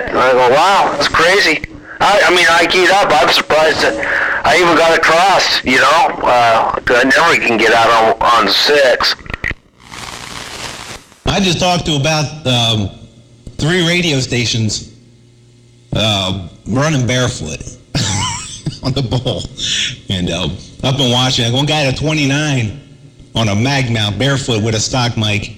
And I go, wow, it's crazy. I mean, I keyed up. I'm surprised that I even got across, 'cause I never can get out on 6. I just talked to about 3 radio stations running barefoot on the bowl. And up in Washington, one guy at 29 on a mag mount barefoot with a stock mic.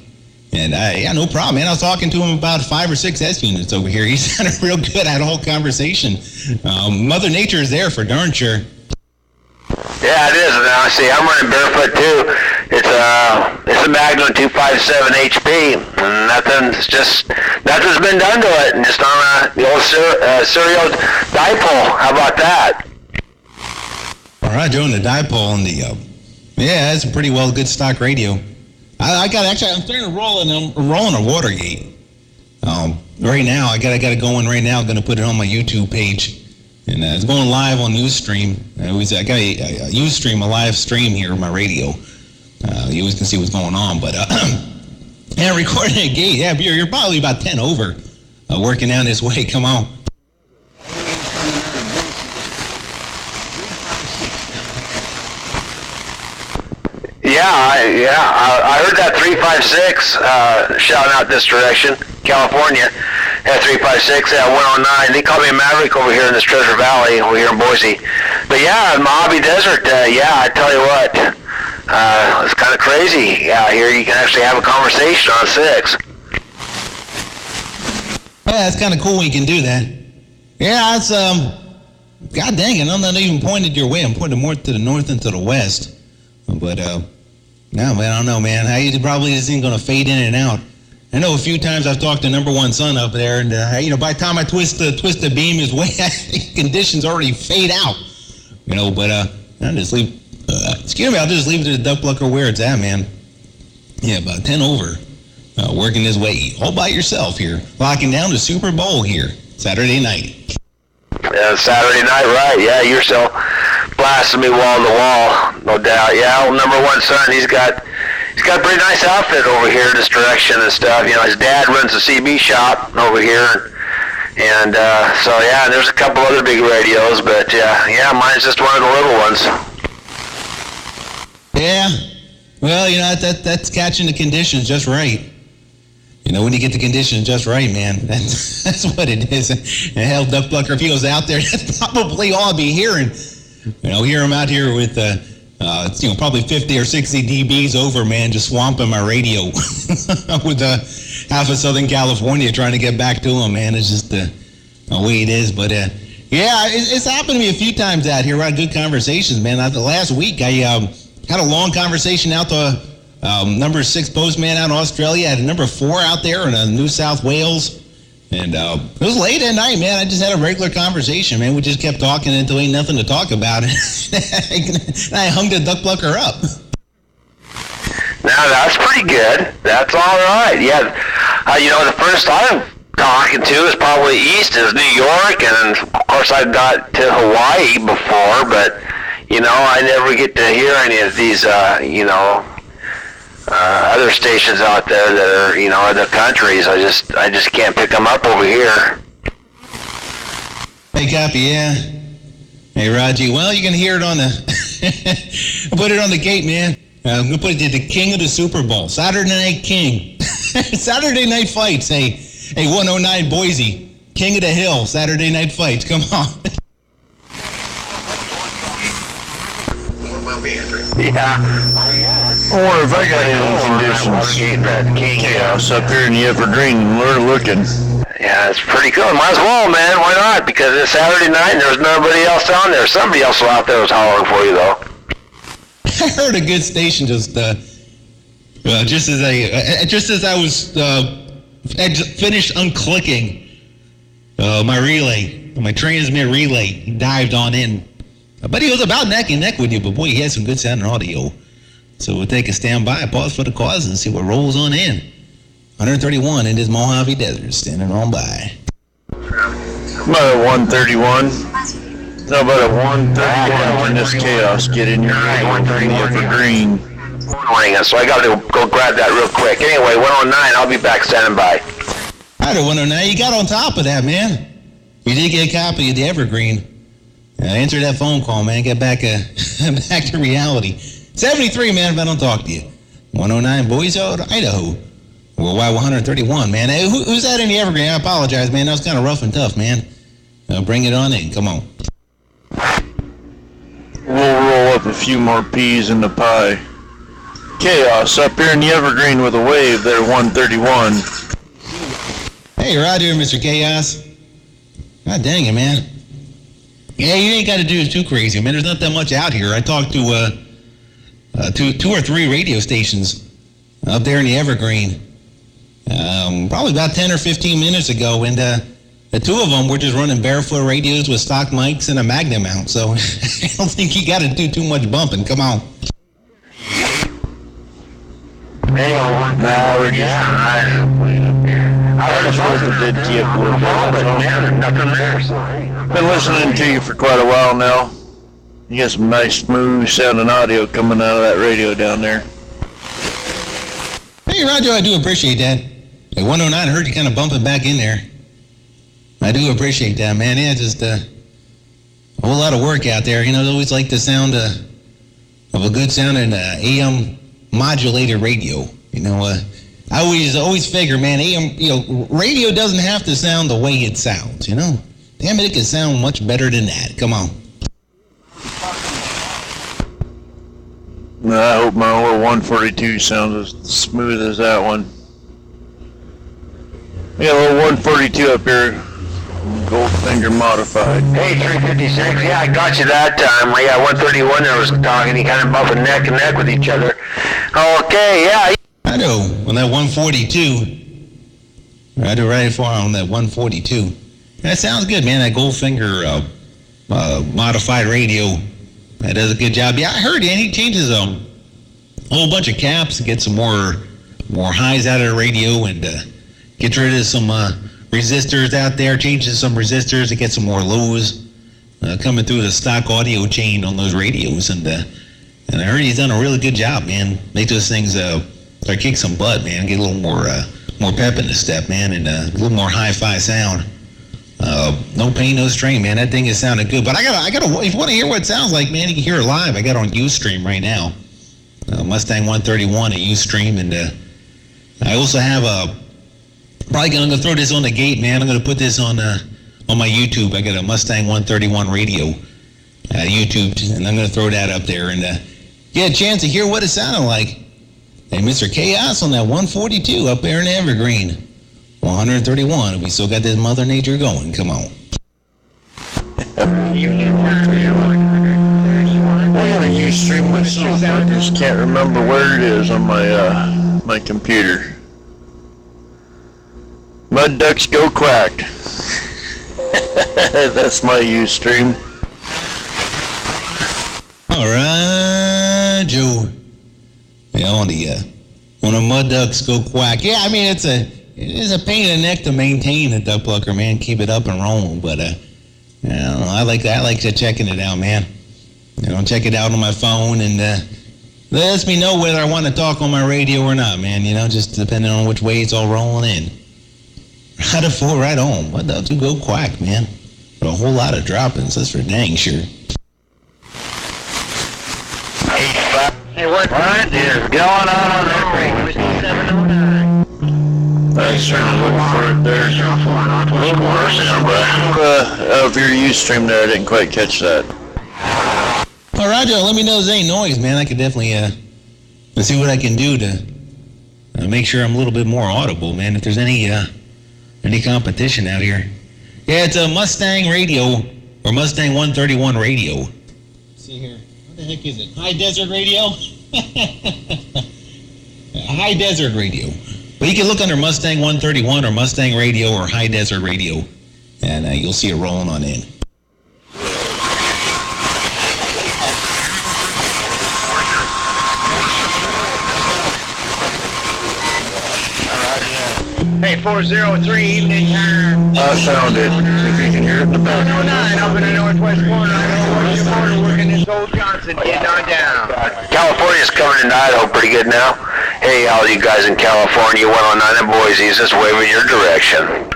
And no problem, man. I was talking to him about 5 or 6 S units over here. He sounded real good. I had a whole conversation. Mother Nature is there for darn sure. Yeah, it is. Now, see, I'm running barefoot too. It's a Magnum 257 HP, and nothing's been done to it. And just on the old serial dipole. How about that? All right, doing the dipole and the that's a pretty well good stock radio. I'm starting to roll a Watergate. Right now, I got it going right now. I'm going to put it on my YouTube page. And it's going live on Ustream. I got a Ustream, a live stream here on my radio. You always can see what's going on. But, recording a gate. Yeah, you're probably about 10 over working down this way. Come on. I heard that 356 shouting out this direction, California. At 356 at 109. They call me a Maverick over here in this Treasure Valley, over here in Boise. But yeah, Mojave Desert, I tell you what, it's kind of crazy. Yeah, here you can actually have a conversation on 6. Yeah, it's kind of cool when you can do that. Yeah, it's, God dang it, I'm not even pointed your way. I'm pointed more to the north and to the west. But, no, man, I don't know, man. I probably isn't going to fade in and out. I know a few times I've talked to number one son up there, and, by the time I twist the beam his way, conditions already fade out. But I'll just leave, I'll just leave it to the duck plucker where it's at, man. Yeah, about 10 over, working his way all by yourself here, locking down the Super Bowl here, Saturday night. Yeah, Saturday night, right. Yeah, you're so blasting me wall to wall, no doubt. Yeah, old number one son, he's got a pretty nice outfit over here in this direction and stuff. His dad runs a CB shop over here. And there's a couple other big radios, but mine's just one of the little ones. Yeah. Well, that's catching the conditions just right. When you get the conditions just right, man, that's what it is. And hell, Duck Plucker, if he was out there, that's probably all I'll be hearing. Hear him out here with, probably 50 or 60 dBs over, man, just swamping my radio with half of Southern California trying to get back to him, man. It's just the way it is. But, it's happened to me a few times out here. We had good conversations, man. The last week, I had a long conversation out to number 6 postman out in Australia. I had a number 4 out there in New South Wales. And it was late at night, man. I just had a regular conversation, man. We just kept talking until ain't nothing to talk about. And I hung the Duck Plucker up. Now, that's pretty good. That's all right. Yeah. The first I'm talking to is probably east is New York. And, of course, I got to Hawaii before. But, I never get to hear any of these, other stations out there that are, other countries. I just can't pick them up over here. Hey, copy, yeah. Hey, Raji. Well, you can hear it on the... put it on the gate, man. I'm going to put it to the king of the Super Bowl. Saturday Night King. Saturday Night Fights. Hey, 109 Boise. King of the Hill. Saturday Night Fights. Come on. Yeah. Or if I got any conditions, chaos up here in the upper green, we're looking. Yeah, it's pretty cool. Might as well, man. Why not? Because it's Saturday night and there's nobody else on there. Somebody else out there was hollering for you, though. I heard a good station just as I was finished unclicking my relay, my transmit relay. He dived on in. But he was about neck and neck with you, but boy, he had some good sounding audio. So we'll take a standby, pause for the cause, and see what rolls on in. 131 in this Mojave Desert, standing on by. About a 131. No, about a 131 when this chaos get in your radio for green. So I got to go grab that real quick. Anyway, 109, I'll be back standing by. I don't want to know. You got on top of that, man. You did get a copy of the Evergreen. Answer that phone call, man. Get back back to reality. 73, man, if I don't talk to you. 109 Boise, Idaho. Well, why 131, man? Hey, who's that in the Evergreen? I apologize, man. That was kind of rough and tough, man. Bring it on in. Come on. We'll roll up a few more peas in the pie. Chaos up here in the Evergreen with a wave there, 131. Hey, Roger, Mr. Chaos. God dang it, man. Yeah, you ain't got to do it too crazy, man. There's not that much out here. I talked to two or three radio stations up there in the Evergreen probably about 10 or 15 minutes ago, and the two of them were just running barefoot radios with stock mics and a Magnum mount, so I don't think you got to do too much bumping. Come on. Hey, we're just I just wasn't dead to you a little bit. Nothing there. Been listening to you for quite a while now. You got some nice, smooth sounding audio coming out of that radio down there. Hey, Roger, I do appreciate that. At 109, I heard you kind of bumping back in there. I do appreciate that, man. Yeah, just a whole lot of work out there. You know, I always like the sound of a good sounding AM modulated radio. You know, I always figure, man, AM, radio doesn't have to sound the way it sounds, you know? Damn it can sound much better than that. Come on. I hope my old 142 sounds as smooth as that one. We got a little 142 up here, Goldfinger modified. Hey, 356, yeah, I got you that time. Yeah, 131 there was talking, he kind of bumping neck and neck with each other. Okay, yeah. I know, on that 142, I do right for on that 142. That sounds good, man, that Goldfinger modified radio. That does a good job. Yeah, I heard he changes a whole bunch of caps to get some more highs out of the radio and gets rid of some resistors out there, changes some resistors to get some more lows coming through the stock audio chain on those radios. And I heard he's done a really good job, man. Make those things start kick some butt, man. Get a little more pep in the step, man, and a little more hi-fi sound. No pain, no strain, man. That thing is sounding good. But I gotta. If you want to hear what it sounds like, man, you can hear it live. I got it on Ustream right now. Mustang 131 at Ustream, and I also have probably gonna throw this on the gate, man. I'm gonna put this on my YouTube. I got a Mustang 131 radio YouTube, and I'm gonna throw that up there and get a chance to hear what it sounded like. Hey, Mr. Chaos on that 142 up there in Evergreen. 131. We still got this Mother Nature going. Come on. I just can't remember where it is on my computer. Mud ducks go quack. That's my Ustream. All right, Joe. Yeah, on the mud ducks go quack. Yeah, I mean it's a pain in the neck to maintain a duck plucker, man. Keep it up and rolling, but I don't know, I like checking it out, man. Check it out on my phone and lets me know whether I want to talk on my radio or not, man. Just depending on which way it's all rolling in. Right at 4, right on. Mud ducks go quack, man. But a whole lot of droppings, that's for dang sure. Hey, what is going on that frequency? 709. I certainly looking for it there. Of your Ustream there, I didn't quite catch that. All right, Joe, let me know if there's any noise, man. I could definitely see what I can do to make sure I'm a little bit more audible, man. If there's any competition out here. Yeah, it's a Mustang radio or Mustang 131 radio. Let's see here. What the heck is it? High Desert Radio? High Desert Radio. But you can look under Mustang 131 or Mustang Radio or High Desert Radio, and you'll see it rolling on in. Hey, 403 evening time. I found it. If you can hear it in the back. 709 up in the northwest corner. I know what's your border working this old Johnson. Getting on down. California's coming into Idaho pretty good now. Hey, all you guys in California, 109 in Boise, is just waving your direction.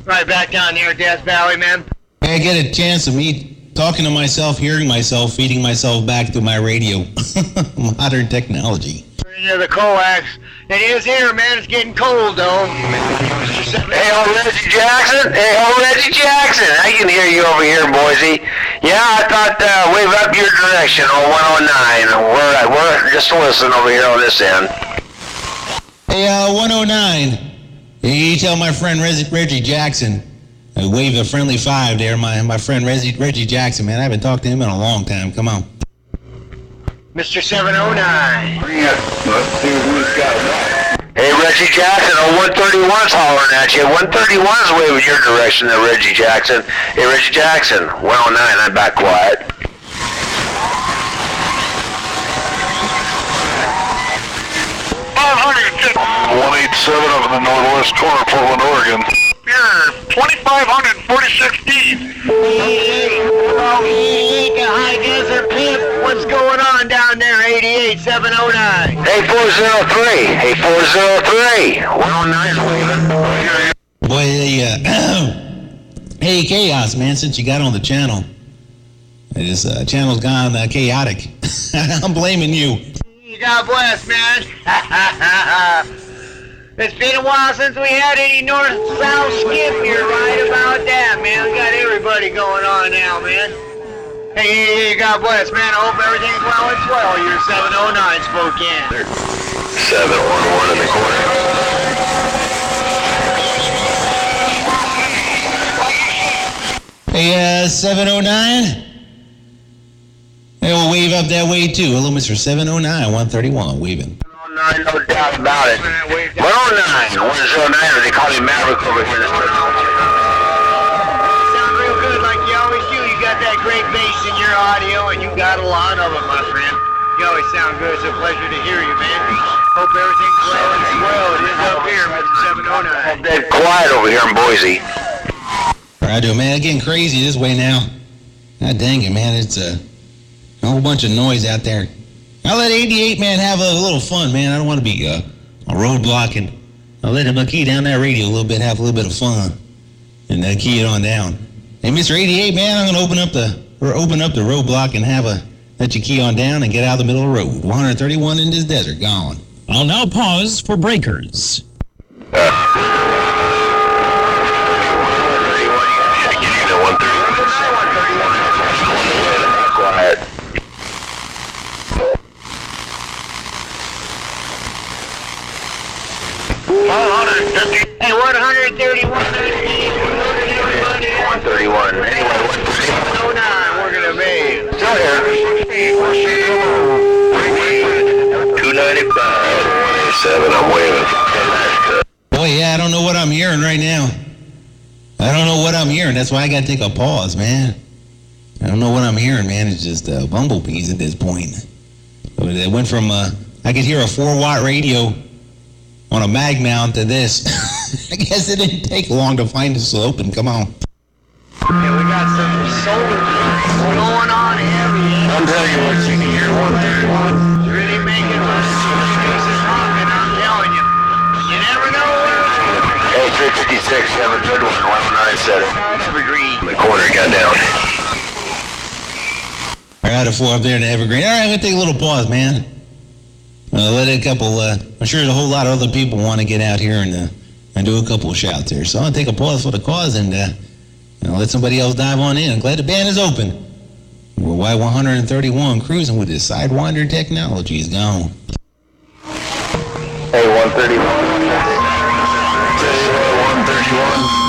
Right back down here at Death Valley, man. I get a chance of me talking to myself, hearing myself, feeding myself back through my radio. Modern technology. Into the coax. It is here, man. It's getting cold, though. Hey, old Reggie Jackson. Hey, old Reggie Jackson. I can hear you over here in Boise. Yeah, I thought wave up your direction on 109. We're just listening over here on this end. Hey, 109. You tell my friend Reggie Jackson. Wave a friendly 5 there, my friend Reggie Jackson, man. I haven't talked to him in a long time. Come on. Mr. 709. Let's see who's got what. Hey, Reggie Jackson, 131's hollering at you. 131's waving your direction there, Reggie Jackson. Hey, Reggie Jackson, 109, I'm back quiet. $187 up in the northwest corner, Portland, Oregon. Here, 2,546 deep. High Desert Pimp. What's going on down there, 88709? Hey, 403. Hey, 403. 109's waving. Boy, hey, Chaos, man, since you got on the channel. This channel's gone chaotic. I'm blaming you. God bless, man. It's been a while since we had any north-south skip here. Right about that, man. We got everybody going on now, man. Hey, God bless, man. I hope everything's well and swell. You're 709 Spokane. 711 in the corner. Hey, 709. Hey, we'll wave up that way, too. Hello, Mr. 709, 131, waving. 109, no doubt about it. 109, 109, they call me Maverick over here. Sound real good like you always do. You got that great bass in your audio, and you got a lot of it, my friend. You always sound good. It's a pleasure to hear you, man. Hope everything's well and swell. It is up here, Mr. 709. Dead quiet over here in Boise. I do, man. It's getting crazy this way now. God dang it, man. It's a whole bunch of noise out there. I'll let 88, man, have a little fun, man. I don't want to be a roadblocking. I'll let him key down that radio a little bit, have a little bit of fun, and then key it on down. Hey, Mr. 88, man, I'm gonna open up the roadblock and let you key on down and get out of the middle of the road. 131 in this desert, gone. I'll now pause for breakers. Hey, 131. 131. Anyway, 109, we're gonna be. still here. 295. 7, I'm waving. Boy, yeah, I don't know what I'm hearing right now. I don't know what I'm hearing. That's why I gotta take a pause, man. I don't know what I'm hearing, man. It's just bumblebees at this point. It went from, I could hear a 4-watt radio on a mag mount to this. I guess it didn't take long to find the slope and come on. Yeah, we got some solar going on here. I'll tell you what, you can hear 131. It's really making those spaces honking, I'm telling you. You never know where it's Hey, 356, have a good one. 197. Evergreen. The corner got down. All right, a 4 up there in the Evergreen. All right, I'm gonna take a little pause, man. Let a couple, I'm sure there's a whole lot of other people want to get out here and do a couple of shouts here. So I'll take a pause for the cause and let somebody else dive on in. I'm glad the band is open. We're Y131 cruising with this Sidewinder technology is gone. Hey, 131. 131.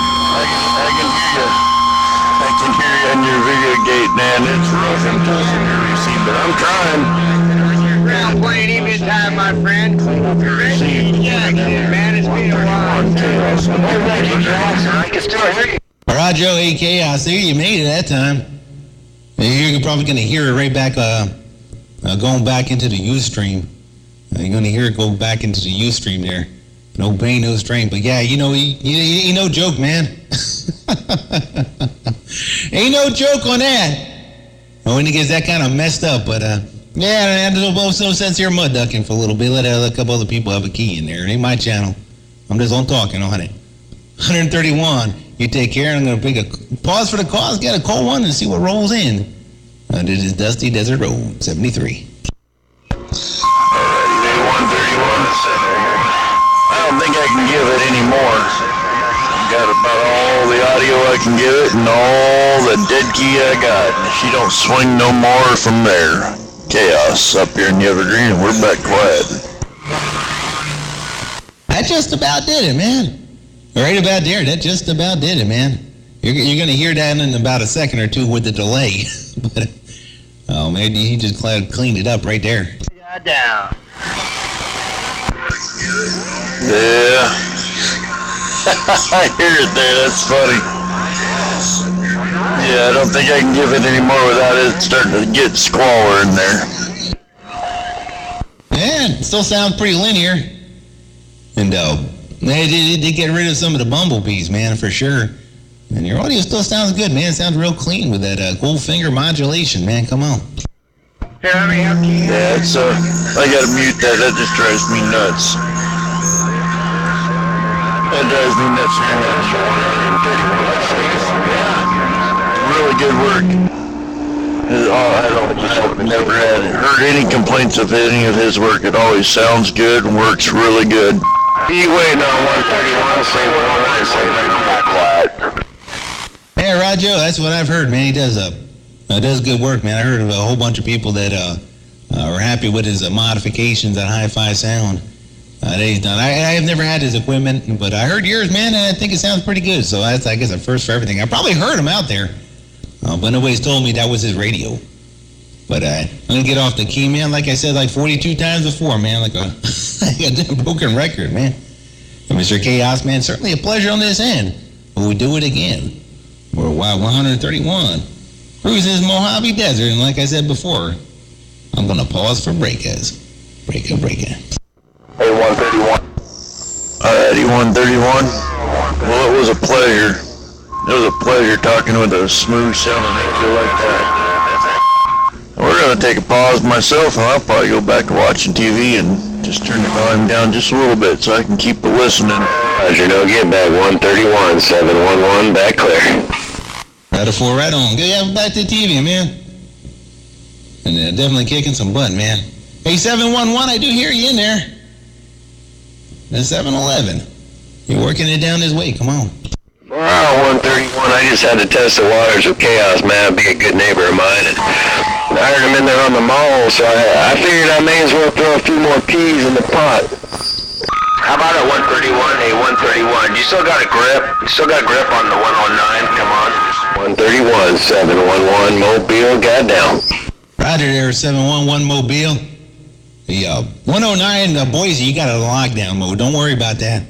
I can hear you on your video gate, man. It's rough and tough in your receive, but I'm trying. Ground plane evening time, my friend. Reggie Jackson, man, it's been a while. I can still hear you. All right, Joe, hey, Chaos, there you made it that time. You're probably going to hear it right back, going back into the Ustream. You're going to hear it go back into the Ustream there. No pain, no strain. But yeah, you know, ain't no joke, man. Ain't no joke on that. When it gets that kind of messed up, but Yeah, and there's no sense here mud ducking for a little bit. Let a couple other people have a key in there. It ain't my channel. I'm just on talking on it. 131. You take care. I'm going to pick a pause for the cause. Get a call one and see what rolls in. This is Dusty Desert Road, 73. I don't think I can give it anymore. I've got about all the audio I can give it and all the dead key I got. She don't swing no more from there. Chaos up here in the Evergreen, and we're back quiet. That just about did it, man. Right about there, that just about did it, man. You're going to hear that in about a second or two with the delay. But, oh, man, he just cleaned it up right there. Down. Yeah. I hear it there, that's funny. Yeah, I don't think I can give it anymore without it starting to get squalor in there. Yeah, it still sounds pretty linear. And they did get rid of some of the bumblebees, man, for sure. And your audio still sounds good, man. It sounds real clean with that gold finger modulation, man. Come on. Here, let me help you. Yeah, it's I gotta mute that. That just drives me nuts. That drives me nuts. Really good work. I've never heard any complaints of any of his work. It always sounds good and works really good. You waiting on 131, say 109, say back quiet. Hey, Rajo, that's what I've heard, man. He does good work, man. I heard of a whole bunch of people that are happy with his modifications on Hi-Fi Sound that he's done. I have never had his equipment, but I heard yours, man, and I think it sounds pretty good. So that's, I guess, a first for everything. I probably heard him out there, but nobody's told me that was his radio. But I'm going to get off the key, man, like I said, like 42 times before, man, like a damn broken record, man. And Mr. Chaos, man, certainly a pleasure on this end. But we do it again. We're 131. Cruises Mojave Desert, and like I said before, I'm going to pause for breakers. Breaker. Hey, 131. Alrighty, 131. Well, it was a pleasure. It was a pleasure talking with a smooth sounding actor like that. We're going to take a pause myself, and I'll probably go back to watching TV and just turn the volume down just a little bit so I can keep listening. Roger, no, get back 131, 711, back clear. Right a four, right on. Good, yeah, back to the TV, man. And definitely kicking some butt, man. Hey, 711, I do hear you in there. That's 711. You're working it down this way, come on. Wow, 131, I just had to test the waters with Chaos, man. Be a good neighbor of mine. And I heard him in there on the mall, so I figured I may as well throw a few more peas in the pot. How about at 131? Hey, 131, you still got a grip? You still got a grip on the 109? Come on. 131, 711, Mobile, goddamn. Roger there, 711 Mobile. The 109 Boise, you got it in lockdown mode. Don't worry about that.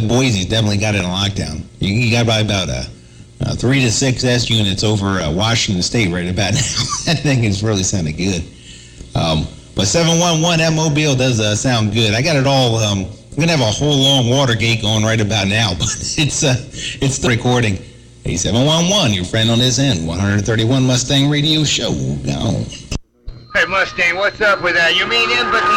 Boise's definitely got it in lockdown. You got probably about 3 to 6 S units over Washington State right about now. That thing is really sounding good. But 711, that Mobile does sound good. I got it all. I'm gonna have a whole long Watergate going right about now, but it's the recording. Hey, 711, your friend on this end, 131 Mustang Radio Show. Go. Hey, Mustang, what's up with that? You mean in, but the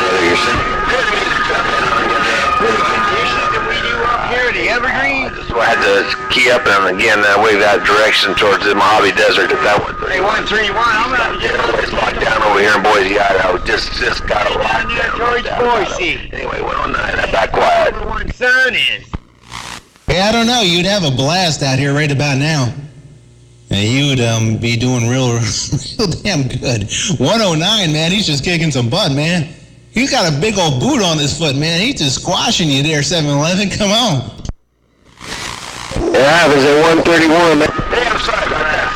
conditions that we do up here, the Evergreen? So I had to key up and again that way that direction towards the Mojave Desert. If that was Hey, 131, I'm gonna have to get it's locked down over here in Boise, Idaho. Just got a down there towards Boise. Anyway, 109, that back quiet. Number one son is. Hey, I don't know. You'd have a blast out here right about now. And you would be doing real damn good. 109, man, he's just kicking some butt, man. He's got a big old boot on his foot, man. He's just squashing you there, 711. Come on. It happens at 131, man. Hey, I'm sorry about that.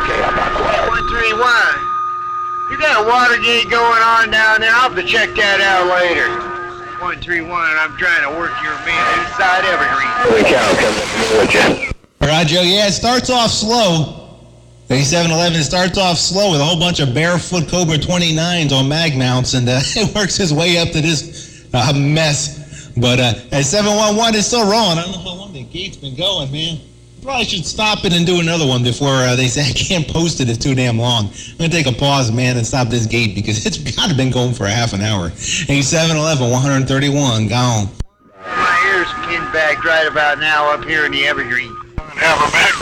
Okay, I'm not quiet. 131. You got a Watergate going on down there. I'll have to check that out later. 131, I'm trying to work your man inside Evergreen. The cow comes up with you. All right, Joe. Yeah, it starts off slow. 711 starts off slow with a whole bunch of barefoot Cobra 29s on mag mounts, and it works his way up to this mess. But at 711, it's still rolling. I don't know how long the gate's been going, man. Probably should stop it and do another one before they say I can't post it. It's too damn long. I'm going to take a pause, man, and stop this gate because it's got to have been going for a half an hour. 8711, 131, gone. My ears pinned back right about now up here in the Evergreen. Have a man